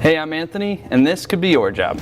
Hey, I'm Anthony, and this could be your job.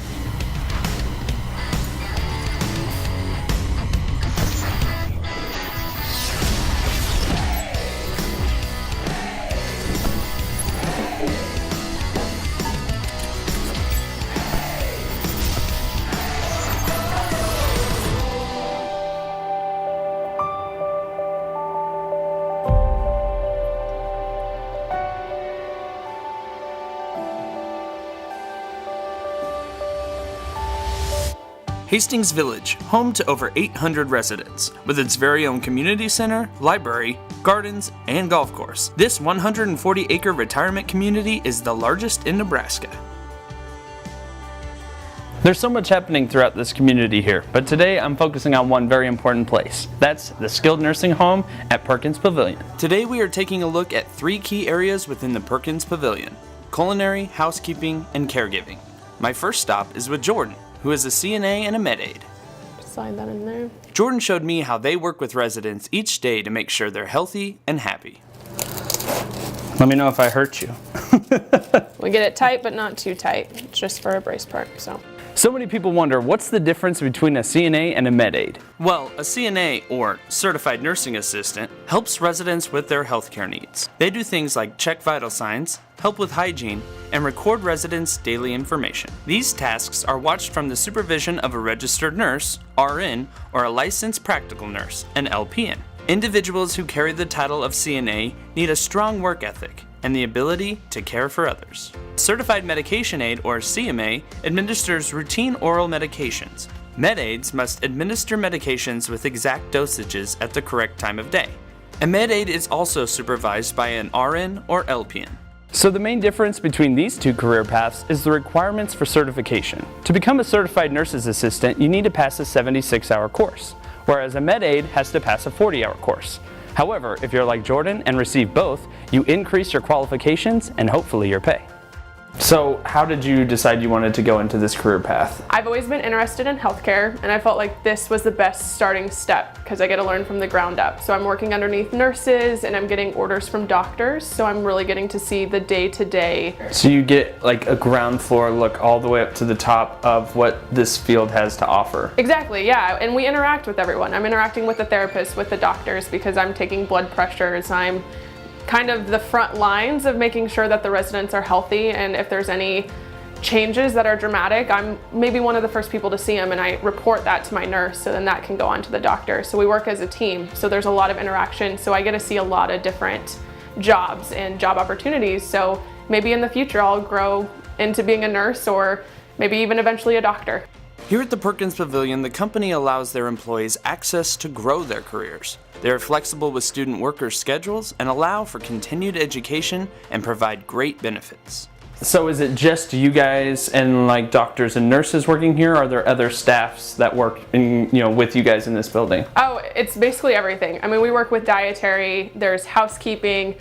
Hastings Village, home to over 800 residents, with its very own community center, library, gardens, and golf course. This 140-acre retirement community is the largest in Nebraska. There's so much happening throughout this community here, but today I'm focusing on one very important place. That's the skilled nursing home at Perkins Pavilion. Today we are taking a look at 3 key areas within the Perkins Pavilion: culinary, housekeeping, and caregiving. My first stop is with Jordan, who is a CNA and a med aide. Slide that in there. Jordan showed me how they work with residents each day to make sure they're healthy and happy. Let me know if I hurt you. We get it tight, but not too tight, just for a brace part, so. So many people wonder, what's the difference between a CNA and a med aide? Well, a CNA, or Certified Nursing Assistant, helps residents with their healthcare needs. They do things like check vital signs, help with hygiene, and record residents' daily information. These tasks are watched from the supervision of a registered nurse, RN, or a licensed practical nurse, an LPN. Individuals who carry the title of CNA need a strong work ethic and the ability to care for others. Certified Medication Aide, or CMA, administers routine oral medications. Med aides must administer medications with exact dosages at the correct time of day. A med aide is also supervised by an RN or LPN. So the main difference between these two career paths is the requirements for certification. To become a certified nurse's assistant, you need to pass a 76-hour course, whereas a med aide has to pass a 40-hour course. However, if you're like Jordan and receive both, you increase your qualifications and hopefully your pay. So how did you decide you wanted to go into this career path? I've always been interested in healthcare, and I felt like this was the best starting step because I get to learn from the ground up. So I'm working underneath nurses and I'm getting orders from doctors, so I'm really getting to see the day-to-day. So you get like a ground floor look all the way up to the top of what this field has to offer. Exactly, yeah, and we interact with everyone. I'm interacting with the therapists, with the doctors, because I'm taking blood pressures. I'm kind of the front lines of making sure that the residents are healthy, and if there's any changes that are dramatic, I'm maybe one of the first people to see them, and I report that to my nurse, so then that can go on to the doctor. So we work as a team, so there's a lot of interaction, so I get to see a lot of different jobs and job opportunities. So maybe in the future I'll grow into being a nurse, or maybe even eventually a doctor. Here at the Perkins Pavilion, the company allows their employees access to grow their careers. They are flexible with student workers' schedules and allow for continued education and provide great benefits. So is it just you guys and like doctors and nurses working here? Or are there other staffs that work with you guys in this building? Oh, it's basically everything. I mean, we work with dietary, there's housekeeping,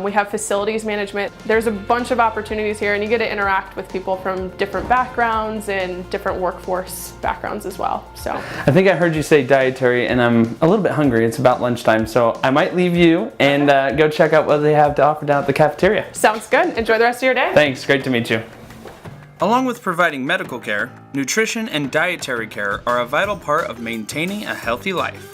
we have facilities management. There's a bunch of opportunities here, and you get to interact with people from different backgrounds and different workforce backgrounds as well. So I think I heard you say dietary, and I'm a little bit hungry. It's about lunchtime, so I might leave you and go check out what they have to offer down at the cafeteria. Sounds good. Enjoy the rest of your day. Thanks, great to meet you. Along with providing medical care, nutrition and dietary care are a vital part of maintaining a healthy life.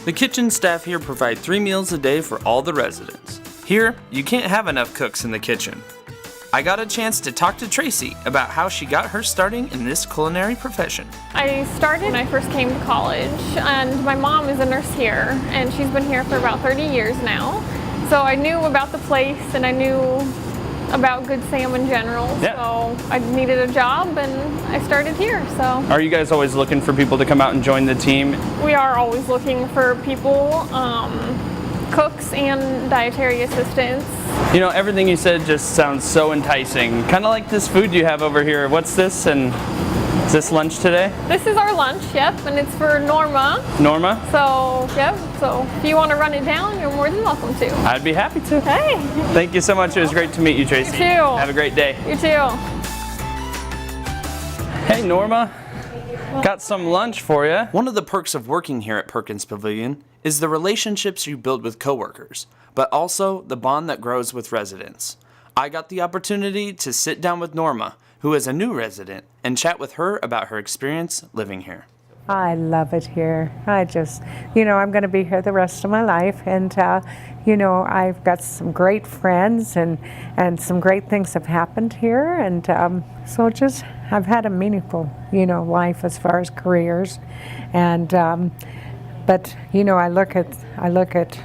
The kitchen staff here provide 3 meals a day for all the residents. Here, you can't have enough cooks in the kitchen. I got a chance to talk to Tracy about how she got her starting in this culinary profession. I started when I first came to college, and my mom is a nurse here, and she's been here for about 30 years now. So I knew about the place, and I knew about Good Sam in general. Yeah. So I needed a job, and I started here. So Are you guys always looking for people to come out and join the team? we are always looking for people, cooks and dietary assistants. You know, everything you said just sounds so enticing. Kind of like this food you have over here. What's this, and is this lunch today? This is our lunch, yep, and it's for Norma. Norma? So, yep, so if you want to run it down, you're more than welcome to. I'd be happy to. Hey, Thank you so much. It was great to meet you, Tracy. You too. Have a great day. you too. Hey, Norma. Got some lunch for you. One of the perks of working here at Perkins Pavilion is the relationships you build with coworkers, but also the bond that grows with residents. I got the opportunity to sit down with Norma, who is a new resident, and chat with her about her experience living here. I love it here. I just, I'm going to be here the rest of my life, and I've got some great friends, and some great things have happened here, and so just I've had a meaningful, life as far as careers, and but I look at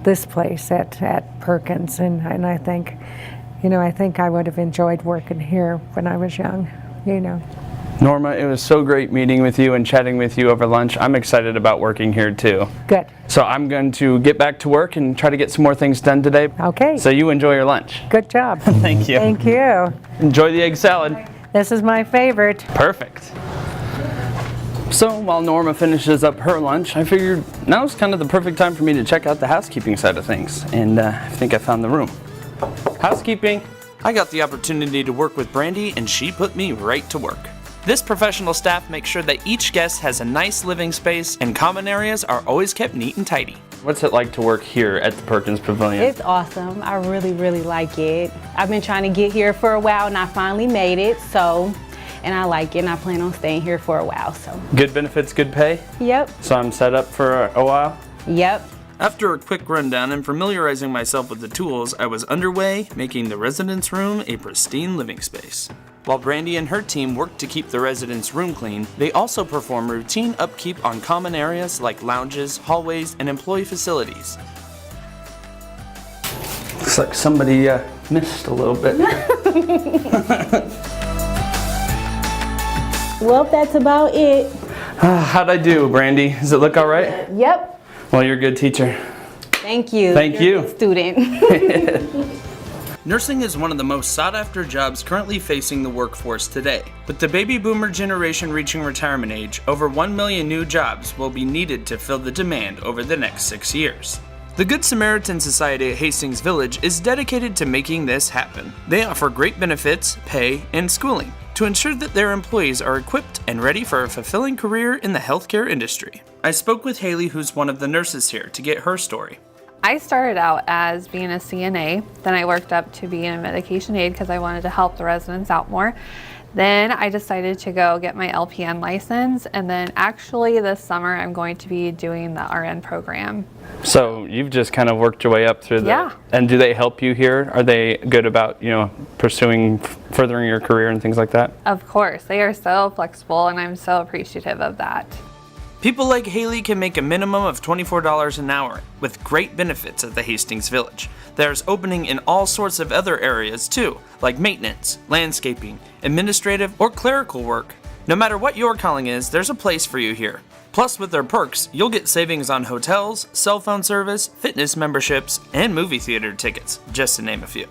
this place at Perkins, and I think, I would have enjoyed working here when I was young, Norma, it was so great meeting with you and chatting with you over lunch. I'm excited about working here too. Good. So I'm going to get back to work and try to get some more things done today. Okay. So you enjoy your lunch. Good job. Thank you. Thank you. Enjoy the egg salad. This is my favorite. Perfect. So while Norma finishes up her lunch, I figured now's kind of the perfect time for me to check out the housekeeping side of things. And I think I found the room. Housekeeping. I got the opportunity to work with Brandy, and she put me right to work. This professional staff makes sure that each guest has a nice living space and common areas are always kept neat and tidy. What's it like to work here at the Perkins Pavilion? It's awesome. I really, really like it. I've been trying to get here for a while and I finally made it, and I like it and I plan on staying here for a while, so. Good benefits, good pay? Yep. So I'm set up for a while? Yep. After a quick rundown and familiarizing myself with the tools, I was underway, making the residence room a pristine living space. While Brandy and her team work to keep the residence room clean, they also perform routine upkeep on common areas like lounges, hallways, and employee facilities. Looks like somebody missed a little bit. Well, that's about it. How'd I do, Brandy? Does it look all right? Yep. Well, you're a good teacher. Thank you. Thank You're you. a good student. Nursing is one of the most sought-after jobs currently facing the workforce today. With the baby boomer generation reaching retirement age, over 1 million new jobs will be needed to fill the demand over the next 6 years. The Good Samaritan Society at Hastings Village is dedicated to making this happen. They offer great benefits, pay, and schooling to ensure that their employees are equipped and ready for a fulfilling career in the healthcare industry. I spoke with Haley, who's one of the nurses here, to get her story. I started out as being a CNA, then I worked up to being a medication aide because I wanted to help the residents out more. Then I decided to go get my LPN license, and then actually this summer I'm going to be doing the RN program. So you've just kind of worked your way up through the... Yeah. And do they help you here? Are they good about, pursuing, furthering your career and things like that? Of course, they are so flexible and I'm so appreciative of that. People like Haley can make a minimum of $24 an hour, with great benefits at the Hastings Village. There's opening in all sorts of other areas too, like maintenance, landscaping, administrative, or clerical work. No matter what your calling is, there's a place for you here. Plus, with their perks, you'll get savings on hotels, cell phone service, fitness memberships, and movie theater tickets, just to name a few.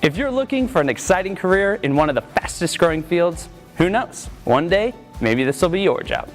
If you're looking for an exciting career in one of the fastest growing fields, who knows? One day, maybe this will be your job.